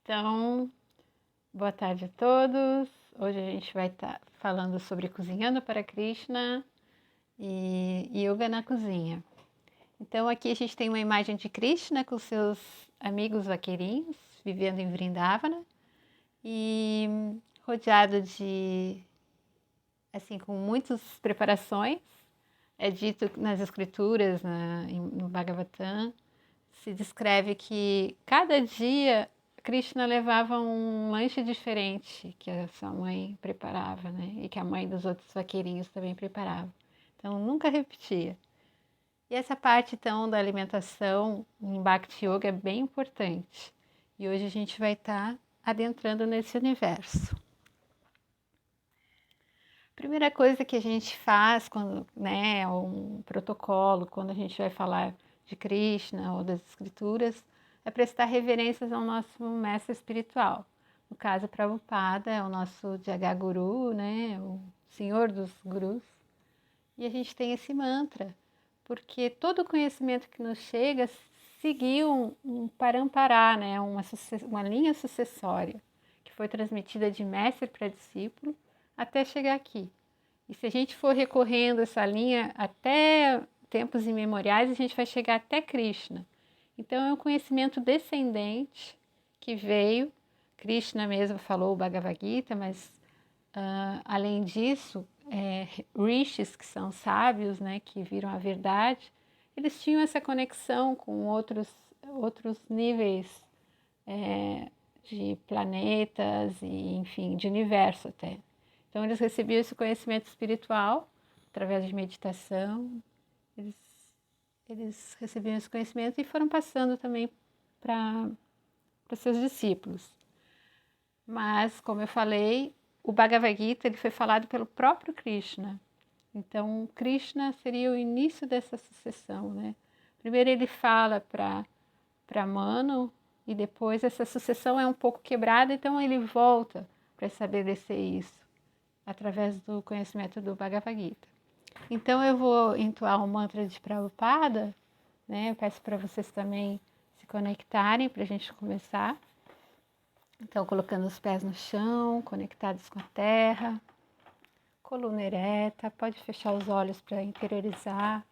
Então, boa tarde a todos. Hoje a gente vai estar falando sobre cozinhando para Krishna e yoga na cozinha. Então, aqui a gente tem uma imagem de Krishna com seus amigos vaqueirinhos, vivendo em Vrindavana e rodeado de, assim, com muitas preparações. É dito nas escrituras, no Bhagavatam, se descreve que cada dia Krishna levava um lanche diferente que a sua mãe preparava, né? E que a mãe dos outros vaqueirinhos também preparava. Então, nunca repetia. E essa parte, então, da alimentação em Bhakti Yoga é bem importante. E hoje a gente vai estar adentrando nesse universo. Primeira coisa que a gente faz, quando, né, um protocolo, quando a gente vai falar de Krishna ou das escrituras, é prestar reverências ao nosso mestre espiritual. No caso, Prabhupada é o nosso Jagaguru, né, o senhor dos gurus. E a gente tem esse mantra, porque todo conhecimento que nos chega seguiu um parampará, né, uma linha sucessória, que foi transmitida de mestre para discípulo até chegar aqui. E se a gente for recorrendo essa linha até tempos imemoriais, a gente vai chegar até Krishna. Então é um conhecimento descendente que veio. Krishna mesmo falou o Bhagavad Gita, mas além disso, rishis, que são sábios, né, que viram a verdade, eles tinham essa conexão com outros níveis de planetas e, enfim, de universo até. Então, eles recebiam esse conhecimento espiritual através de meditação. Eles recebiam esse conhecimento e foram passando também para seus discípulos. Mas, como eu falei, o Bhagavad Gita ele foi falado pelo próprio Krishna. Então, Krishna seria o início dessa sucessão, né? Primeiro ele fala para Manu e depois essa sucessão é um pouco quebrada, então ele volta para estabelecer isso através do conhecimento do Bhagavad Gita. Então eu vou entoar o mantra de Prabhupada, né? Eu peço para vocês também se conectarem para a gente começar. Então, colocando os pés no chão, conectados com a terra, coluna ereta, pode fechar os olhos para interiorizar.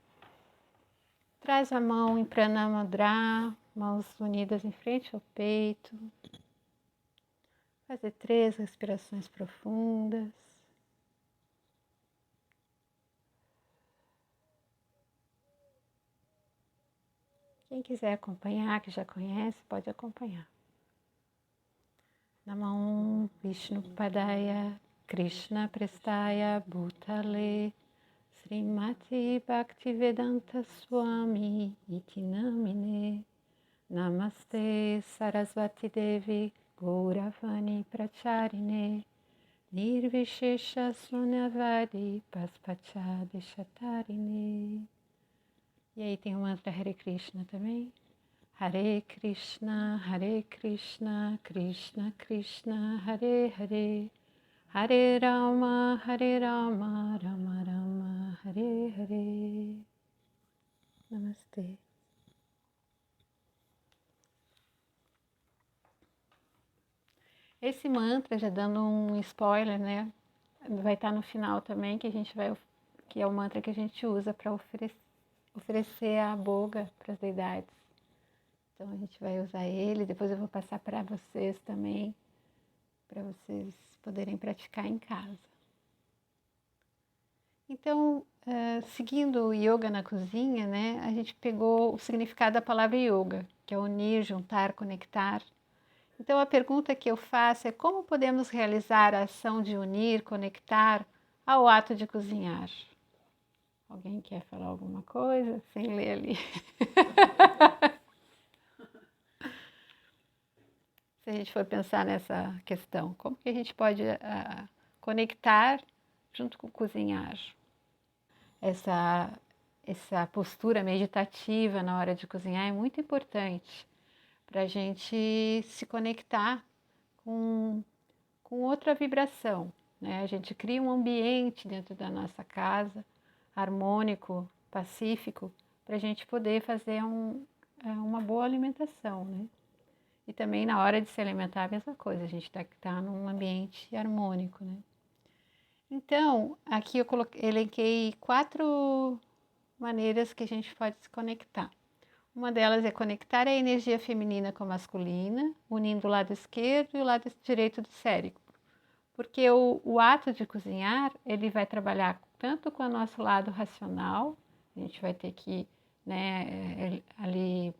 Traz a mão em Pranamudra, mãos unidas em frente ao peito. Fazer 3 respirações profundas. Quem quiser acompanhar, que já conhece, pode acompanhar. Namah Vishnu Padaya Krishna Prestaya Bhutale Srimati Bhaktivedanta Swami Iti Namine Namaste Sarasvati Devi Gauravani Pracharine Nirvishesha Sunyavadi Paspachade Chatarine. E aí tem o mantra Hare Krishna também. Hare Krishna, Krishna Krishna, Hare Hare, Hare Rama, Rama Rama, Hare Hare. Namastê. Esse mantra, já dando um spoiler, né? Vai estar no final também, que é o mantra que a gente usa para oferecer a boga para as deidades. Então a gente vai usar ele, depois eu vou passar para vocês também, para vocês poderem praticar em casa. Então, seguindo o yoga na cozinha, né, a gente pegou o significado da palavra yoga, que é unir, juntar, conectar. Então a pergunta que eu faço é como podemos realizar a ação de unir, conectar ao ato de cozinhar? Alguém quer falar alguma coisa? Sem ler ali. Se a gente for pensar nessa questão, como que a gente pode conectar junto com cozinhar? Essa postura meditativa na hora de cozinhar é muito importante para a gente se conectar com outra vibração, né? A gente cria um ambiente dentro da nossa casa, harmônico, pacífico, para a gente poder fazer uma boa alimentação, né? E também na hora de se alimentar a mesma coisa, a gente tem que estar num ambiente harmônico, né? Então, aqui eu elenquei 4 maneiras que a gente pode se conectar. Uma delas é conectar a energia feminina com a masculina, unindo o lado esquerdo e o lado direito do cérebro. Porque o ato de cozinhar, ele vai trabalhar tanto com o nosso lado racional, a gente vai ter que, né, ali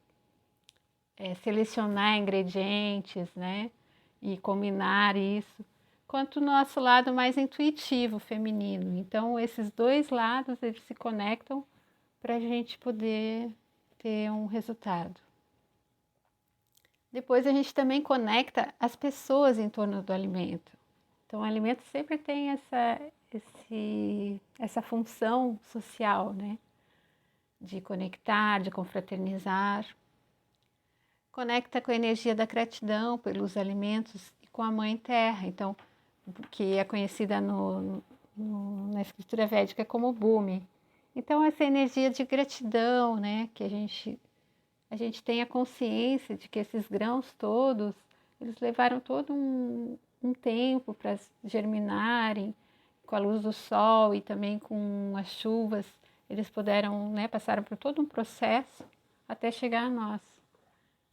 selecionar ingredientes, né, e combinar isso, quanto o nosso lado mais intuitivo, feminino. Então, esses 2 lados, eles se conectam para a gente poder ter um resultado. Depois a gente também conecta as pessoas em torno do alimento. Então, o alimento sempre tem essa função social, né? De conectar, de confraternizar. Conecta com a energia da gratidão pelos alimentos e com a Mãe Terra, então, que é conhecida na escritura védica como Bhumi. Então, essa energia de gratidão, né? Que a gente tem a consciência de que esses grãos todos, eles levaram todo um tempo para germinarem, com a luz do sol e também com as chuvas, eles puderam, né, passaram por todo um processo até chegar a nós.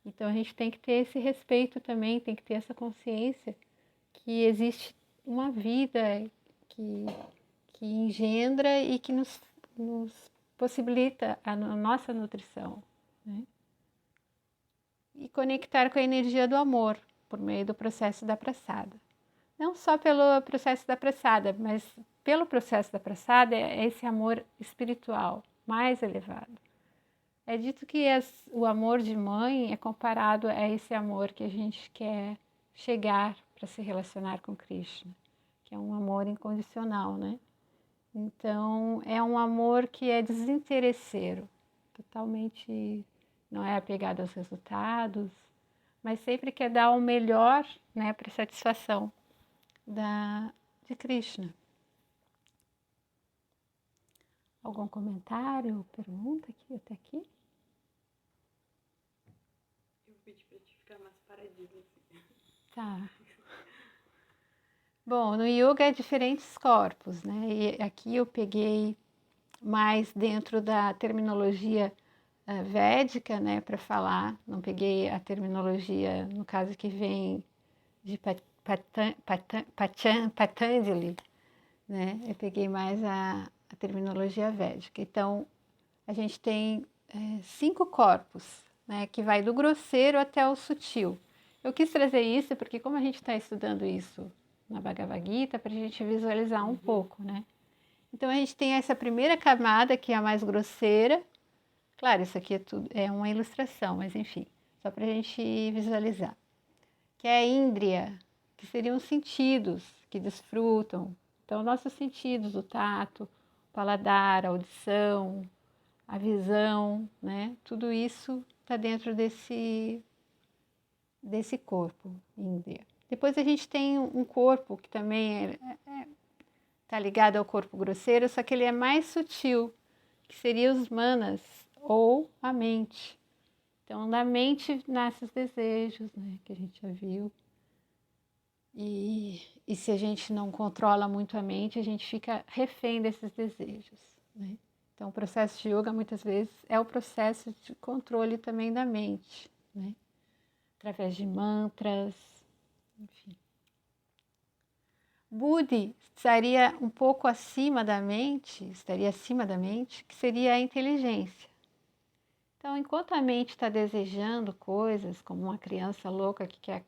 Então a gente tem que ter esse respeito também, tem que ter essa consciência que existe uma vida que engendra e que nos possibilita a nossa nutrição, né? E conectar com a energia do amor por meio do processo da prasada. Não só pelo processo da prasada, mas pelo processo da prasada é esse amor espiritual mais elevado. É dito que o amor de mãe é comparado a esse amor que a gente quer chegar para se relacionar com Krishna, que é um amor incondicional, né? Então, é um amor que é desinteresseiro, totalmente não é apegado aos resultados, mas sempre quer dar o melhor, né, para satisfação de Krishna. Algum comentário, pergunta aqui, até aqui? Eu pedi para te ficar mais paradinha. Tá. Bom, no yoga é diferentes corpos, né? E aqui eu peguei mais dentro da terminologia védica, né, para falar. Não peguei a terminologia, no caso que vem de Patanjali, né? Eu peguei mais a terminologia védica. Então, a gente tem 5 corpos, né, que vai do grosseiro até o sutil. Eu quis trazer isso porque como a gente está estudando isso na Bhagavad Gita, para a gente visualizar um pouco, né? Então a gente tem essa primeira camada que é a mais grosseira. Claro, isso aqui é uma ilustração, mas enfim, só para a gente visualizar. Que é a índria, que seriam os sentidos que desfrutam. Então, nossos sentidos, o tato, o paladar, a audição, a visão, né? Tudo isso está dentro desse corpo índria. Depois a gente tem um corpo que também está ligado ao corpo grosseiro, só que ele é mais sutil, que seria os manas, ou a mente. Então, da mente nascem os desejos, né, que a gente já viu. E se a gente não controla muito a mente, a gente fica refém desses desejos, né? Então, o processo de yoga, muitas vezes, é o processo de controle também da mente, né? Através de mantras, enfim. Buddhi estaria um pouco acima da mente, que seria a inteligência. Então, enquanto a mente está desejando coisas, como uma criança louca que quer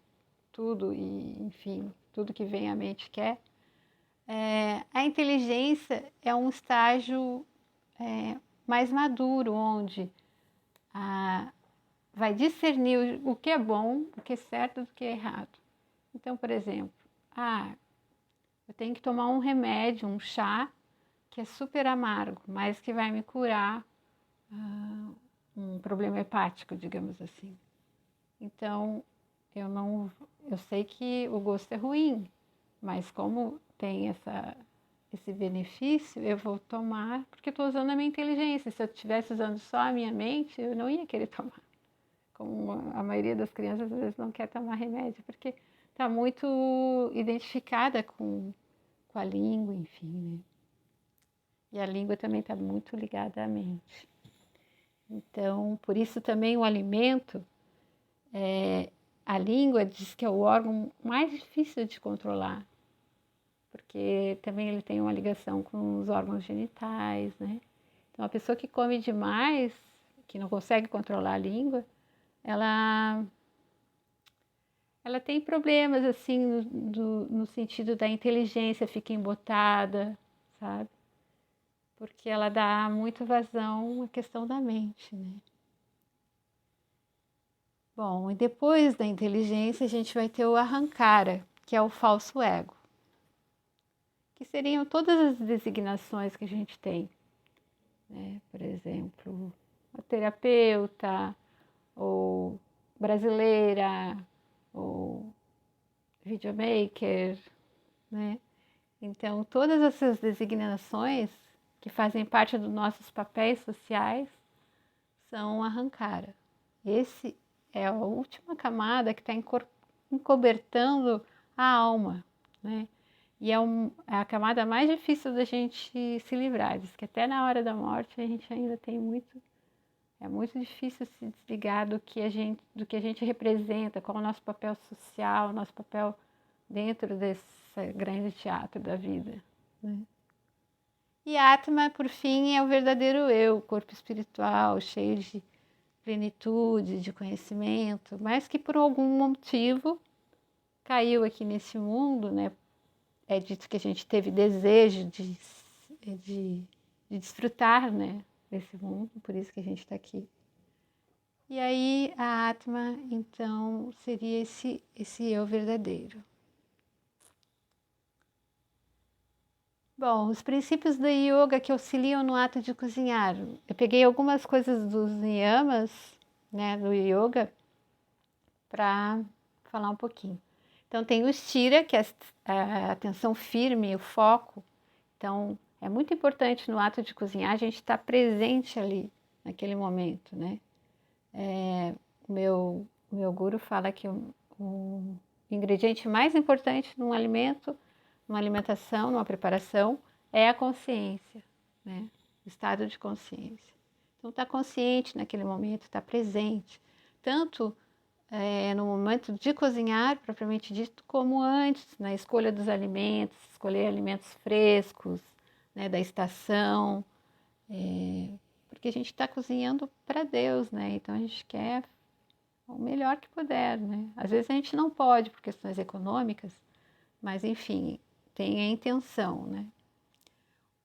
tudo e, enfim, tudo que vem à mente quer, a inteligência é um estágio mais maduro, onde vai discernir o que é bom, o que é certo do que é errado. Então, por exemplo, eu tenho que tomar um remédio, um chá, que é super amargo, mas que vai me curar um problema hepático, digamos assim. Então, eu sei que o gosto é ruim, mas como tem esse benefício, eu vou tomar, porque estou usando a minha inteligência. Se eu estivesse usando só a minha mente, eu não ia querer tomar. como a maioria das crianças às vezes não quer tomar remédio, porque está muito identificada com a língua, enfim, né? E a língua também está muito ligada à mente. Então, por isso também o alimento, a língua diz que é o órgão mais difícil de controlar, porque também ele tem uma ligação com os órgãos genitais, né? Então, a pessoa que come demais, que não consegue controlar a língua, ela tem problemas, assim, no sentido da inteligência, fica embotada, sabe? Porque ela dá muito vazão à questão da mente, né? Bom, e depois da inteligência a gente vai ter o ahankara, que é o falso ego, que seriam todas as designações que a gente tem, né? Por exemplo, a terapeuta, ou brasileira, ou videomaker, né? Então, todas essas designações que fazem parte dos nossos papéis sociais são ahankara. Esse é a última camada que está encobertando a alma, né? E é a camada mais difícil da gente se livrar. Diz que até na hora da morte a gente ainda tem é muito difícil se desligar do que a gente representa, qual é o nosso papel social, nosso papel dentro desse grande teatro da vida, né? E Atma, por fim, é o verdadeiro eu, o corpo espiritual, cheio de plenitude, de conhecimento, mas que por algum motivo caiu aqui nesse mundo, né? É dito que a gente teve desejo de desfrutar, né, desse mundo, por isso que a gente está aqui. E aí a Atma, então, seria esse eu verdadeiro. Bom, os princípios da yoga que auxiliam no ato de cozinhar. Eu peguei algumas coisas dos niyamas, né, do yoga, para falar um pouquinho. Então, tem o Sthira, que é a atenção firme, o foco. Então, é muito importante no ato de cozinhar a gente estar presente ali, naquele momento, né? O meu guru fala que o ingrediente mais importante num alimento, numa alimentação, numa preparação, é a consciência, né? O estado de consciência. Então, estar consciente naquele momento, estar presente, tanto no momento de cozinhar, propriamente dito, como antes, na escolha dos alimentos, escolher alimentos frescos, né, da estação, porque a gente está cozinhando para Deus, né? Então a gente quer o melhor que puder, né? Às vezes a gente não pode por questões econômicas, mas enfim, tem a intenção, né?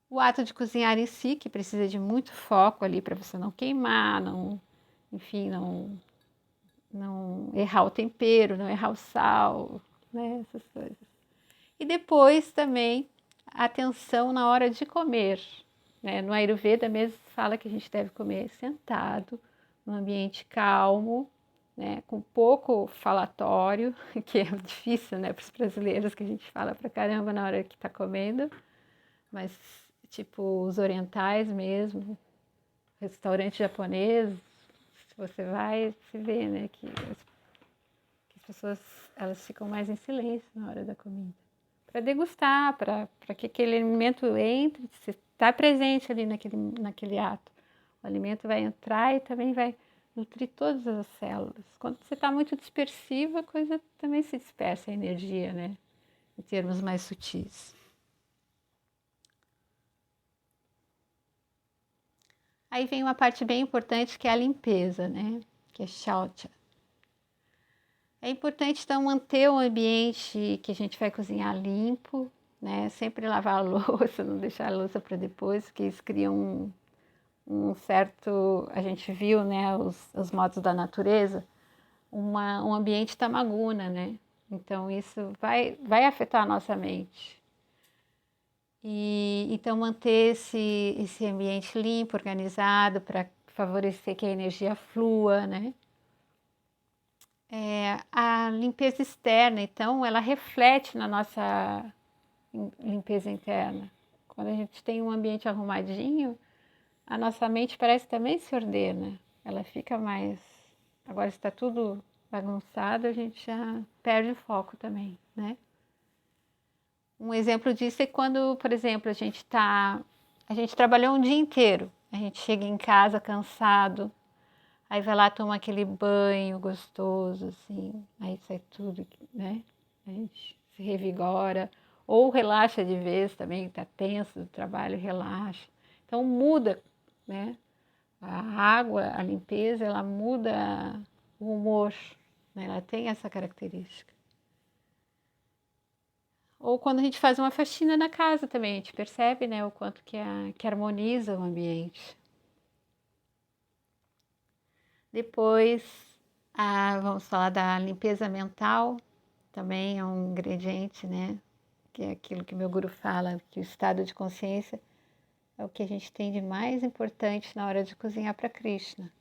O ato de cozinhar em si, que precisa de muito foco ali para você não queimar, não, enfim, não errar o tempero, não errar o sal, né? Essas coisas. E depois também a atenção na hora de comer, né? No Ayurveda mesmo fala que a gente deve comer sentado, num ambiente calmo, né? Com pouco falatório, que é difícil, né, para os brasileiros, que a gente fala pra caramba na hora que está comendo, mas tipo os orientais mesmo, restaurante japonês, se você vai, se vê, né, que as pessoas elas ficam mais em silêncio na hora da comida, para degustar, para que aquele alimento entre, você está presente ali naquele ato. O alimento vai entrar e também vai nutrir todas as células. Quando você está muito dispersivo, a coisa também se dispersa, a energia, né? Em termos mais sutis. Aí vem uma parte bem importante que é a limpeza, né? Que é shaucha. É importante, então, manter o ambiente que a gente vai cozinhar limpo, né? Sempre lavar a louça, não deixar a louça para depois, porque isso cria um certo... A gente viu, né, os modos da natureza, um ambiente tamaguna, né? Então, isso vai afetar a nossa mente. E, então, manter esse ambiente limpo, organizado, para favorecer que a energia flua, né? A limpeza externa, então, ela reflete na nossa limpeza interna. Quando a gente tem um ambiente arrumadinho, a nossa mente parece também se ordena, ela fica mais Agora, se está tudo bagunçado, a gente já perde o foco também, né? Um exemplo disso é quando, por exemplo, a gente trabalhou um dia inteiro, a gente chega em casa cansado, aí vai lá tomar aquele banho gostoso, assim, aí sai tudo, né? A gente se revigora, ou relaxa de vez também, está tenso do trabalho, relaxa. Então muda, né? A água, a limpeza, ela muda o humor, né? Ela tem essa característica. Ou quando a gente faz uma faxina na casa também, a gente percebe, né, o quanto que harmoniza o ambiente. Depois, vamos falar da limpeza mental, também é um ingrediente, né, que é aquilo que meu guru fala, que o estado de consciência é o que a gente tem de mais importante na hora de cozinhar para Krishna.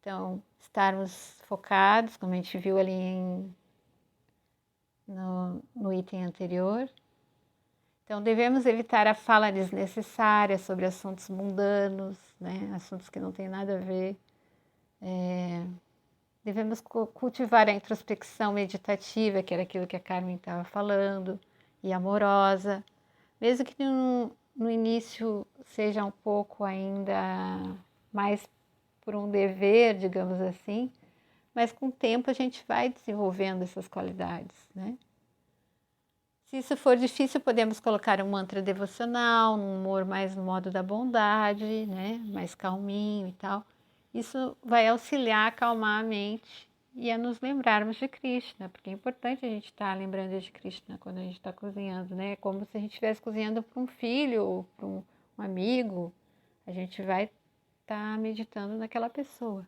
Então, estarmos focados, como a gente viu ali no item anterior. Então, devemos evitar a fala desnecessária sobre assuntos mundanos, né? Assuntos que não têm nada a ver. Devemos cultivar a introspecção meditativa, que era aquilo que a Carmen estava falando, e amorosa, mesmo que no início seja um pouco ainda mais por um dever, digamos assim, mas com o tempo a gente vai desenvolvendo essas qualidades, né? Se isso for difícil, podemos colocar um mantra devocional, um humor mais no modo da bondade, né? Mais calminho e tal. Isso vai auxiliar a acalmar a mente e a nos lembrarmos de Krishna, porque é importante a gente estar lembrando de Krishna quando a gente está cozinhando, né? É como se a gente estivesse cozinhando para um filho ou para um amigo. A gente vai estar meditando naquela pessoa.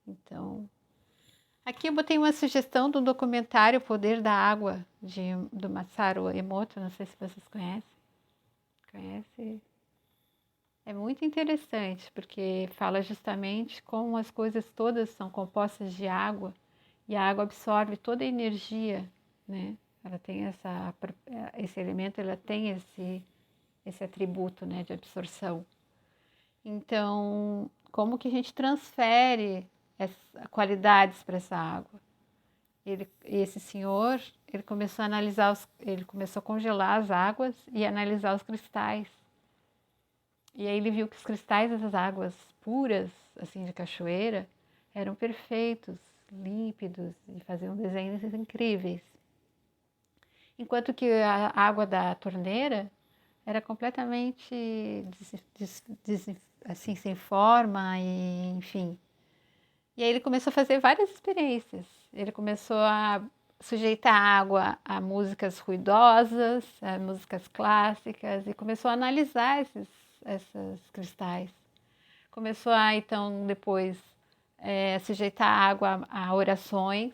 Então, aqui eu botei uma sugestão do documentário O Poder da Água, do Masaru Emoto, não sei se vocês conhecem. Conhece? É muito interessante, porque fala justamente como as coisas todas são compostas de água, e a água absorve toda a energia, né? Ela tem esse elemento, ela tem esse atributo, né, de absorção. Então, como que a gente transfere qualidades para essa água? Esse senhor, ele começou a analisar, ele começou a congelar as águas e analisar os cristais. E aí ele viu que os cristais dessas águas puras, assim, de cachoeira, eram perfeitos, límpidos e faziam desenhos incríveis. Enquanto que a água da torneira era completamente assim, sem forma e, enfim. E aí ele começou a fazer várias experiências. Ele começou a sujeitar a água a músicas ruidosas, a músicas clássicas, e começou a analisar esses cristais. Começou a, então, depois, sujeitar a água a orações.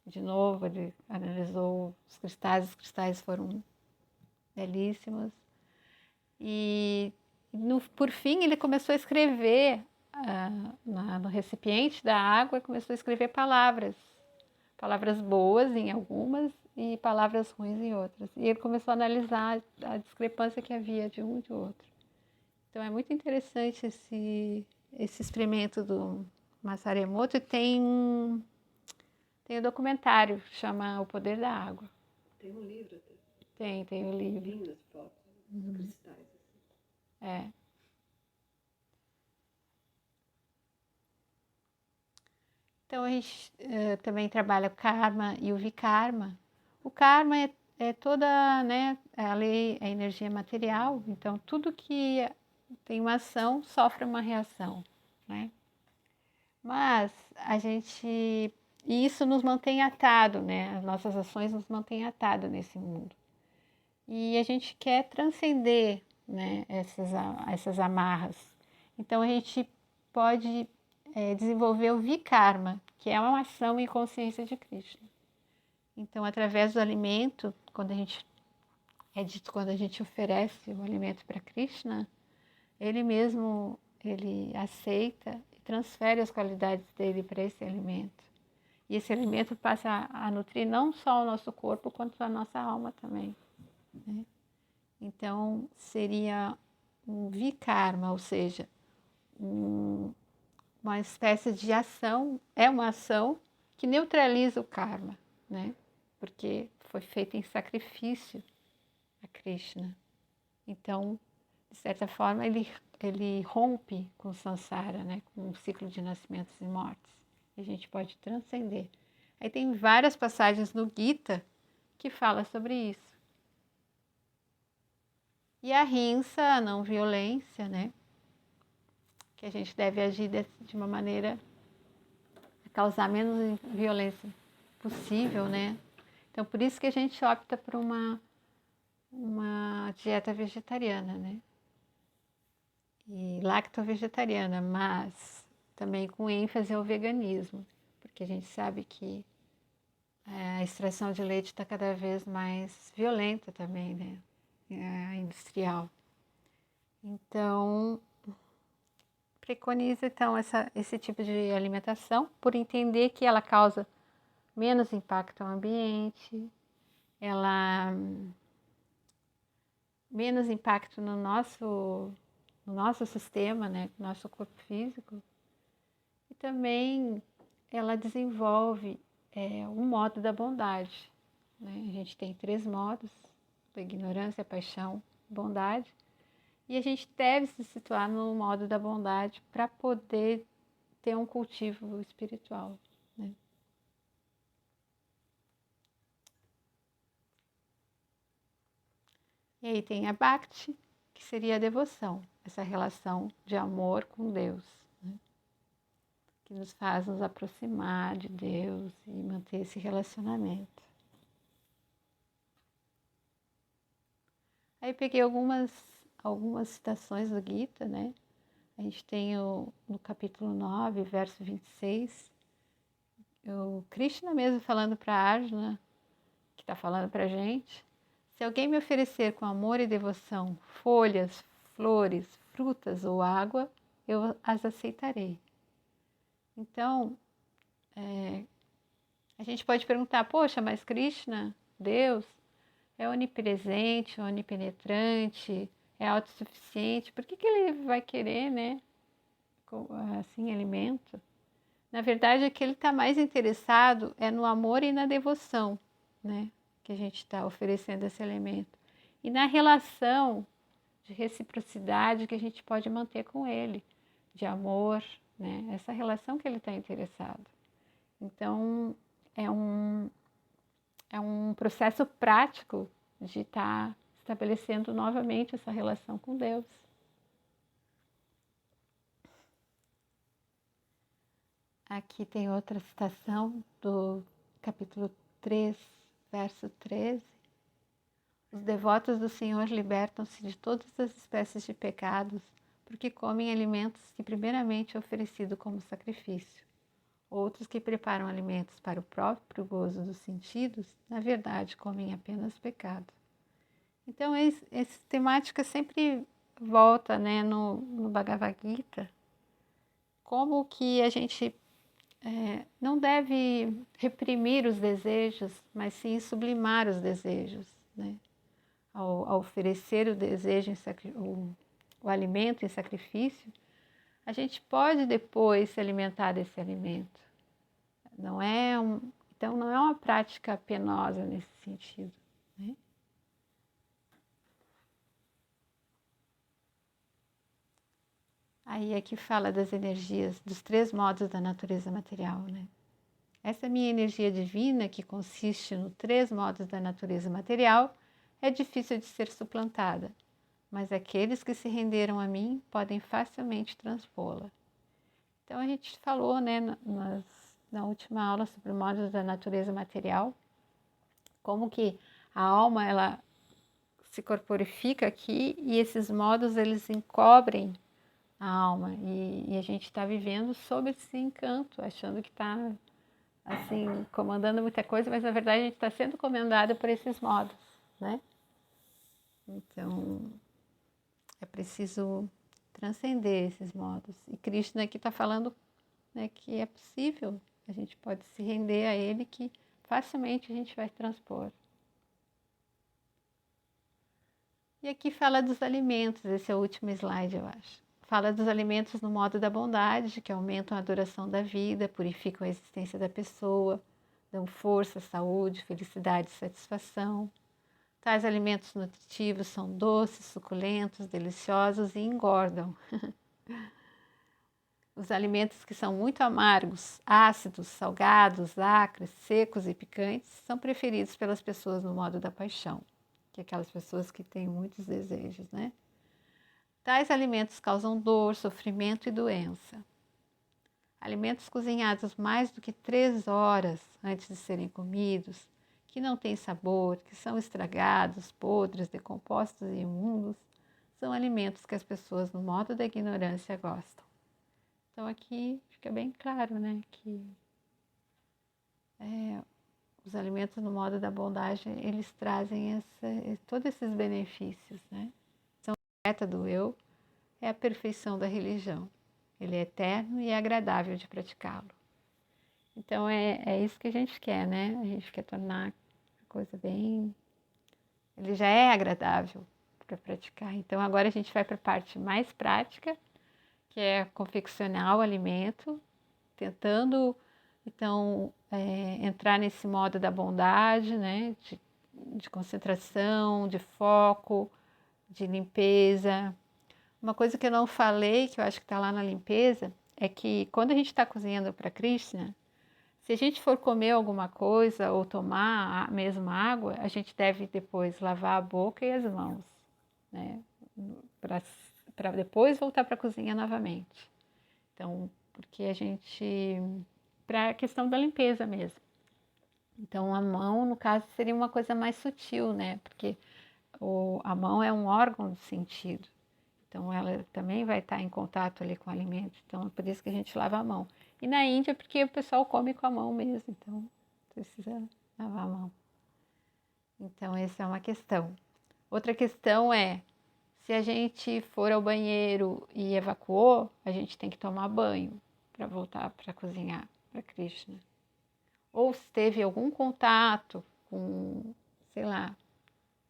De novo, ele analisou os cristais foram belíssimos. E, por fim, ele começou a escrever no recipiente da água, começou a escrever palavras boas em algumas e palavras ruins em outras. E ele começou a analisar a discrepância que havia de um e de outro. Então é muito interessante esse experimento do Masaru Emoto, e tem um documentário que chama O Poder da Água. Tem um livro até. Tem o livro. Lindas fotos, cristais. Assim. É. Então a gente também trabalha o karma e o vikarma. O karma é toda, né, a lei, a energia material, então tudo que tem uma ação sofre uma reação, né? Mas e isso nos mantém atado, né? As nossas ações nos mantêm atado nesse mundo. E a gente quer transcender, né, essas amarras. Então a gente pode desenvolver o Vikarma, que é uma ação em consciência de Krishna. Então, através do alimento, quando a gente oferece o alimento para Krishna, ele mesmo, ele aceita e transfere as qualidades dele para esse alimento. E esse alimento passa a nutrir não só o nosso corpo, quanto a nossa alma também, né? Então, seria um Vikarma, ou seja, uma uma espécie de ação, é uma ação que neutraliza o karma, né? Porque foi feita em sacrifício a Krishna. Então, de certa forma, ele rompe com o samsara, né? Com o ciclo de nascimentos e mortes. E a gente pode transcender. Aí tem várias passagens no Gita que fala sobre isso. E a ahimsa, a não violência, né? Que a gente deve agir de uma maneira a causar menos violência possível, né? Então, por isso que a gente opta por uma dieta vegetariana, né? E lacto-vegetariana, mas também com ênfase ao veganismo, porque a gente sabe que a extração de leite está cada vez mais violenta também, né? Industrial. Então, preconiza então esse tipo de alimentação, por entender que ela causa menos impacto ao ambiente, ela menos impacto no nosso sistema, né, no nosso corpo físico, e também ela desenvolve um modo da bondade, né? A gente tem 3 modos: a ignorância, a paixão, bondade, e a gente deve se situar no modo da bondade para poder ter um cultivo espiritual, né? E aí tem a Bhakti, que seria a devoção, essa relação de amor com Deus, né? Que nos faz nos aproximar de Deus e manter esse relacionamento. Aí peguei algumas citações do Gita, né? A gente tem no capítulo 9, verso 26, o Krishna mesmo falando para Arjuna, que está falando para a gente: se alguém me oferecer com amor e devoção folhas, flores, frutas ou água, eu as aceitarei. Então, a gente pode perguntar: poxa, mas Krishna, Deus, é onipresente, onipenetrante, é autossuficiente, por que ele vai querer, né, assim, alimento? Na verdade, é que ele está mais interessado no amor e na devoção, né, que a gente está oferecendo esse alimento. E na relação de reciprocidade que a gente pode manter com ele, de amor, né, essa relação que ele está interessado. Então, é um processo prático de estar estabelecendo novamente essa relação com Deus. Aqui tem outra citação do capítulo 3, verso 13. Os devotos do Senhor libertam-se de todas as espécies de pecados, porque comem alimentos que primeiramente é oferecido como sacrifício. Outros que preparam alimentos para o próprio gozo dos sentidos, na verdade, comem apenas pecado. Então, essa temática sempre volta, né, no Bhagavad Gita, como que a gente não deve reprimir os desejos, mas sim sublimar os desejos, né? Ao oferecer o desejo, o alimento em sacrifício, a gente pode depois se alimentar desse alimento. Então, não é uma prática penosa nesse sentido, né? Aí aqui fala das energias, dos 3 modos da natureza material, né? Essa minha energia divina, que consiste nos 3 modos da natureza material, é difícil de ser suplantada, mas aqueles que se renderam a mim podem facilmente transpô-la. Então a gente falou, né, na última aula sobre modos da natureza material, como que a alma ela se corporifica aqui e esses modos eles encobrem a alma e a gente está vivendo sob esse encanto, achando que está assim comandando muita coisa, mas na verdade a gente está sendo comandado por esses modos, né? Então é preciso transcender esses modos. E Krishna aqui está falando, né, que é possível, a gente pode se render a ele, que facilmente a gente vai transpor. E aqui fala dos alimentos, esse é o último slide, eu acho. Fala dos alimentos no modo da bondade, que aumentam a duração da vida, purificam a existência da pessoa, dão força, saúde, felicidade e satisfação. Tais alimentos nutritivos são doces, suculentos, deliciosos e engordam. Os alimentos que são muito amargos, ácidos, salgados, acres, secos e picantes são preferidos pelas pessoas no modo da paixão, que é aquelas pessoas que têm muitos desejos, né? Tais alimentos causam dor, sofrimento e doença. Alimentos cozinhados mais do que 3 horas antes de serem comidos, que não têm sabor, que são estragados, podres, decompostos e imundos, são alimentos que as pessoas no modo da ignorância gostam. Então aqui fica bem claro, né, que os alimentos no modo da bondade, eles trazem todos esses benefícios, né? São a meta do eu, é a perfeição da religião. Ele é eterno e é agradável de praticá-lo. Então é isso que a gente quer, né? A gente quer tornar a coisa bem... Ele já é agradável para praticar. Então agora a gente vai para a parte mais prática, que é confeccionar o alimento, tentando, então, entrar nesse modo da bondade, né? De concentração, de foco, de limpeza. Uma coisa que eu não falei, que eu acho que está lá na limpeza, é que quando a gente está cozinhando para Krishna, se a gente for comer alguma coisa ou tomar a mesma água, a gente deve depois lavar a boca e as mãos, né? Para depois voltar para a cozinha novamente. Então, porque a gente... para a questão da limpeza mesmo. Então, a mão, no caso, seria uma coisa mais sutil, né? Porque a mão é um órgão do sentido. Então, ela também vai estar em contato ali com o alimento. Então, é por isso que a gente lava a mão. E na Índia, porque o pessoal come com a mão mesmo. Então, precisa lavar a mão. Então, essa é uma questão. Outra questão é, se a gente for ao banheiro e evacuou, a gente tem que tomar banho para voltar para cozinhar para Krishna. Ou se teve algum contato com, sei lá,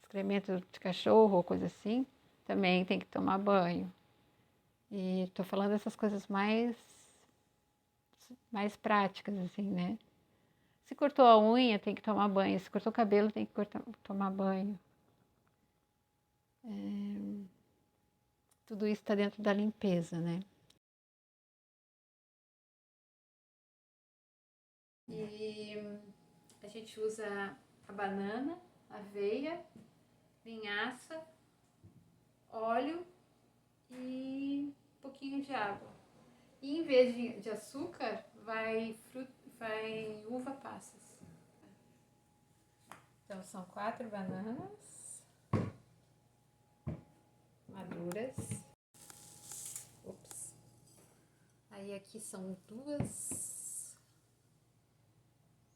excremento de cachorro ou coisa assim, também tem que tomar banho. E estou falando dessas coisas mais práticas, assim, né? Se cortou a unha, tem que tomar banho. Se cortou o cabelo, tem que tomar banho. Tudo isso está dentro da limpeza, né? E a gente usa a banana, aveia, linhaça, óleo e um pouquinho de água. E em vez de açúcar, vai uva passas. Então são 4 bananas maduras. Ops. Aí aqui são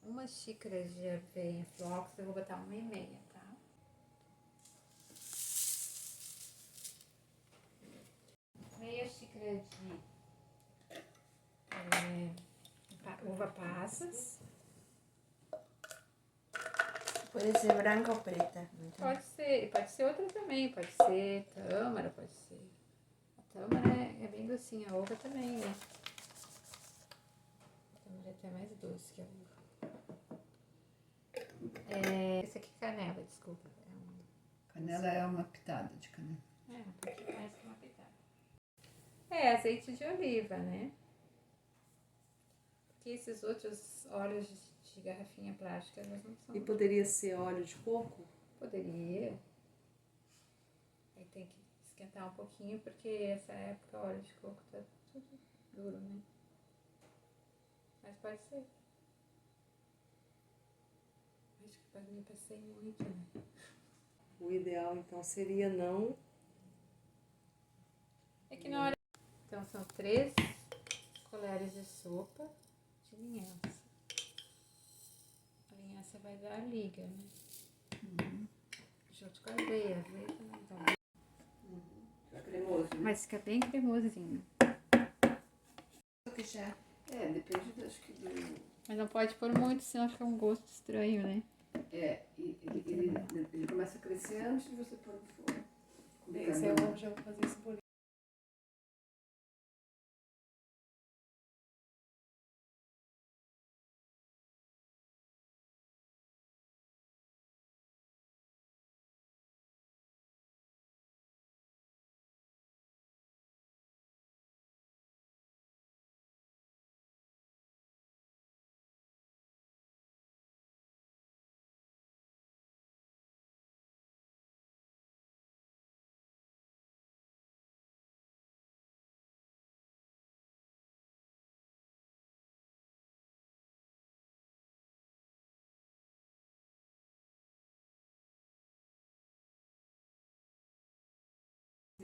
uma xícara de aveia flocos, eu vou botar 1,5, tá? Meia xícara de uva passas. Pode ser branca ou preta? Então. Pode ser outra também, pode ser tâmara, pode ser. A tâmara é bem docinha, a uva também, né? A tâmara é até mais doce que a uva. Esse aqui é canela, desculpa. Canela é uma pitada de canela. Um pouquinho mais que uma pitada. É azeite de oliva, né? Porque esses outros óleos de garrafinha plástica, elas não são. E poderia ser óleo de coco? Poderia. Aí tem que esquentar um pouquinho, porque essa época o óleo de coco tá tudo duro, né? Mas pode ser. Acho que para mim passei muito, né? O ideal então seria não. É que na hora. Então são 3 colheres de sopa de linhaça. A linhaça vai dar a liga, né? Junto com a aveia. A aveia também dá. Fica cremoso, né? Mas fica bem cremosinho. Que já. Depende, acho que do... Mas não pode pôr muito, senão fica um gosto estranho, né? Ele começa a crescer antes de você pôr no forno. Esse eu já vou fazer esse bolinho.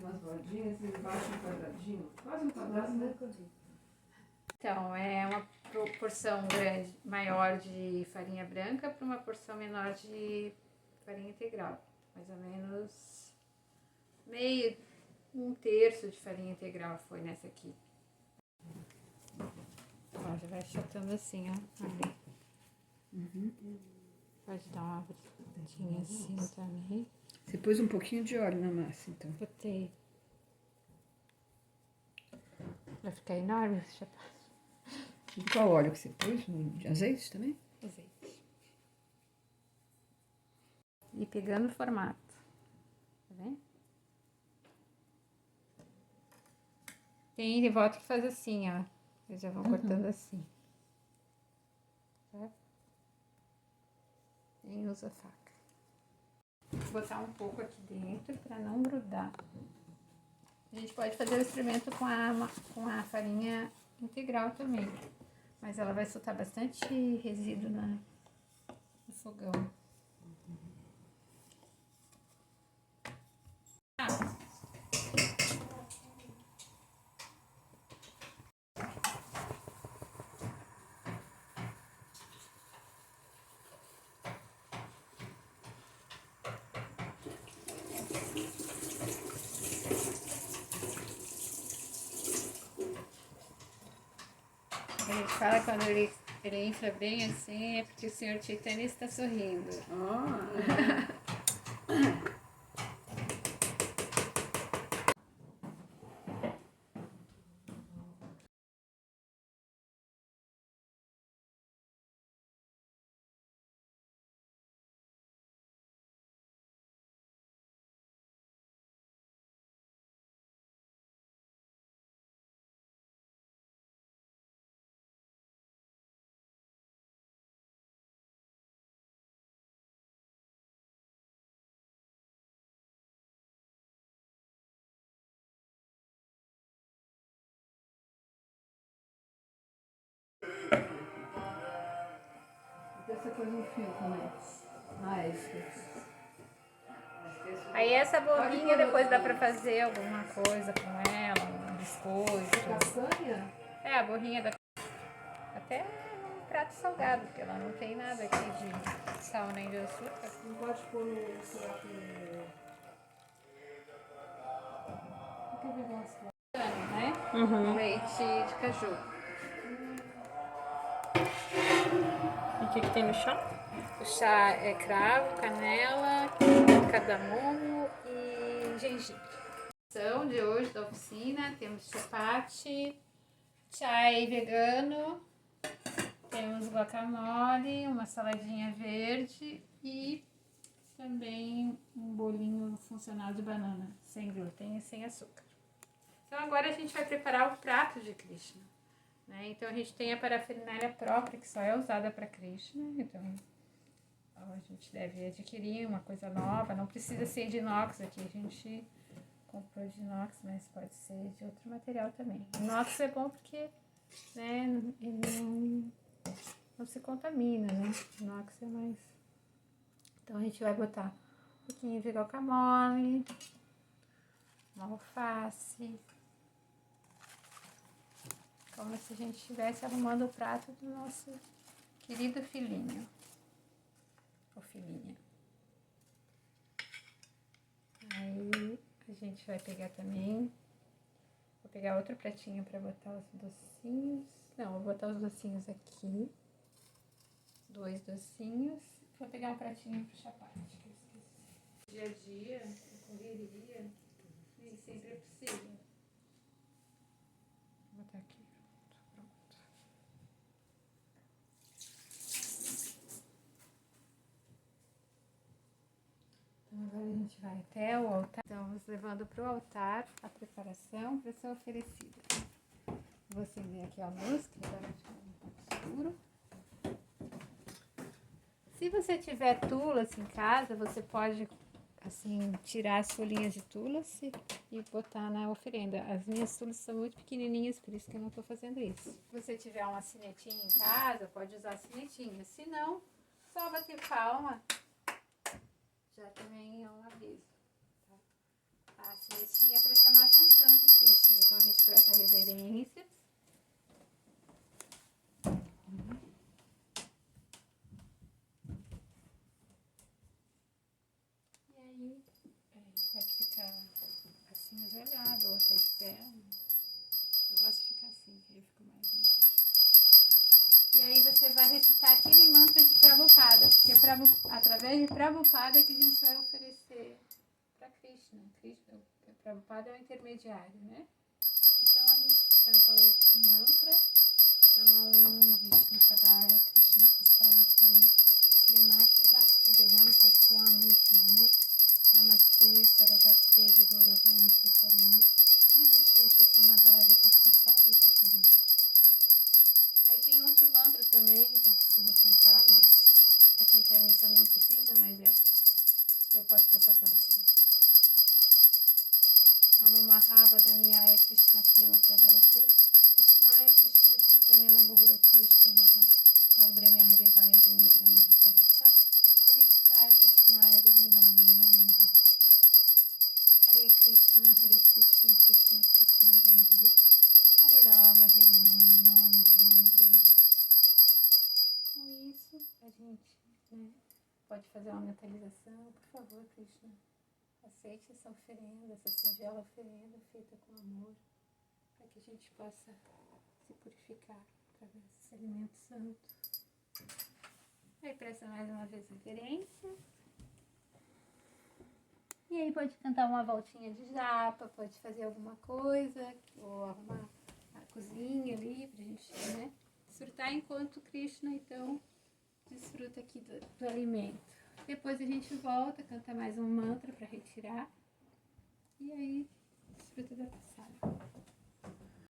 umas bordinhas e embaixo um quadradinho. Quase um quadrado, né? Então, é uma porção grande, maior de farinha branca para uma porção menor de farinha integral. Mais ou menos um terço de farinha integral foi nessa aqui. Ó, já vai achatando assim, ó. Ali. Pode dar uma abridinha assim também. Você pôs um pouquinho de óleo na massa, então. Botei. Vai ficar enorme esse chapéu. E qual óleo que você pôs? De azeite também? Azeite. E pegando o formato. Tá vendo? Tem devoto que faz assim, ó. Eles já vão cortando assim. Tá? Nem usa faca. Vou botar um pouco aqui dentro para não grudar. A gente pode fazer o experimento com a farinha integral também. Mas ela vai soltar bastante resíduo no fogão. A gente fala quando ele entra bem assim, é porque o senhor Titânia está sorrindo. Você pôs um fio também. Ah, esqueci. Aí essa bolinha depois dá pra fazer alguma coisa com ela, um biscoito. Castanha? É, a borrinha da... Até um prato salgado, porque ela não tem nada aqui de sal nem de açúcar. Não pode pôr no será que eu gosto? Né? Leite de caju. E o que tem no chá? O chá é cravo, canela, cardamomo e gengibre. São de hoje da oficina, temos chapati, chai vegano, temos guacamole, uma saladinha verde e também um bolinho funcional de banana, sem glúten e sem açúcar. Então agora a gente vai preparar o prato de Krishna. Né? Então a gente tem a parafernália própria, que só é usada para Krishna, então a gente deve adquirir uma coisa nova, não precisa ser de inox aqui, a gente comprou de inox, mas pode ser de outro material também. Inox é bom porque, né, ele não se contamina, né? Inox é mais... Então a gente vai botar um pouquinho de guacamole, uma alface, como se a gente estivesse arrumando o prato do nosso querido filhinho, ou filhinha. Aí a gente vai pegar também, vou pegar outro pratinho para botar os docinhos. Não, vou botar os docinhos aqui, 2 docinhos. Vou pegar um pratinho pro chapati, que eu esqueci. Dia a dia, correria, nem sempre é possível. Vou botar aqui. Pronto. Então agora a gente vai até o altar. Estamos levando para o altar a preparação para ser oferecida. Vou acender aqui a luz, que agora está um pouco escuro. Se você tiver tulas em casa, você pode assim tirar as folhinhas de tulas e botar na oferenda. As minhas tulas são muito pequenininhas, por isso que eu não estou fazendo isso. Se você tiver uma sinetinha em casa, pode usar a sinetinha. Se não, só bater palma, já também é um aviso. Tá? A Esse é para chamar a atenção de Krishna. Então a gente presta reverência. E aí, pode ficar assim ajoelhado ou até de pé. Eu gosto de ficar assim, que aí eu fico mais embaixo. E aí você vai recitar aquele mantra de Prabhupada, porque é através de Prabhupada que a gente vai oferecer para Krishna. Prabhupada é o intermediário, né? Então a gente canta o mantra Namo Vishnu Padaya Krishna Prastaya Bhutale Srimati Bhaktivedanta Swami Tiname Namaste Saraswati Devi Gauravani Pracharani Nirvishisha Sunadari Paspachari Chakarani. Aí tem outro mantra também que eu costumo cantar, mas para quem está iniciando não precisa, mas eu posso passar para vocês. Namo Mahavadanyaya Krishna Prema Pradayate Krishnaya Krishna Chaitanya Namo Gurate Vishnu Maha Namo Brahmaya Devaya Go Brahmahitaya Cha Bhagavitaya Krishnaya Govindaya Namo Namaha. Hare Krishna Krishna Krishna Hare Hare Hare Rama Rama Rama Hare Hare. Com isso a gente pode fazer uma mentalização. Por favor, Krishna, aceite essa oferenda, essa singela oferenda feita com amor, para que a gente possa se purificar através desse alimento santo. Aí presta mais uma vez reverência. E aí pode cantar uma voltinha de japa, pode fazer alguma coisa, ou arrumar a cozinha ali pra gente, desfrutar enquanto Krishna, então, desfruta aqui do alimento. Depois a gente volta, canta mais um mantra para retirar. E aí, desfruta da passada.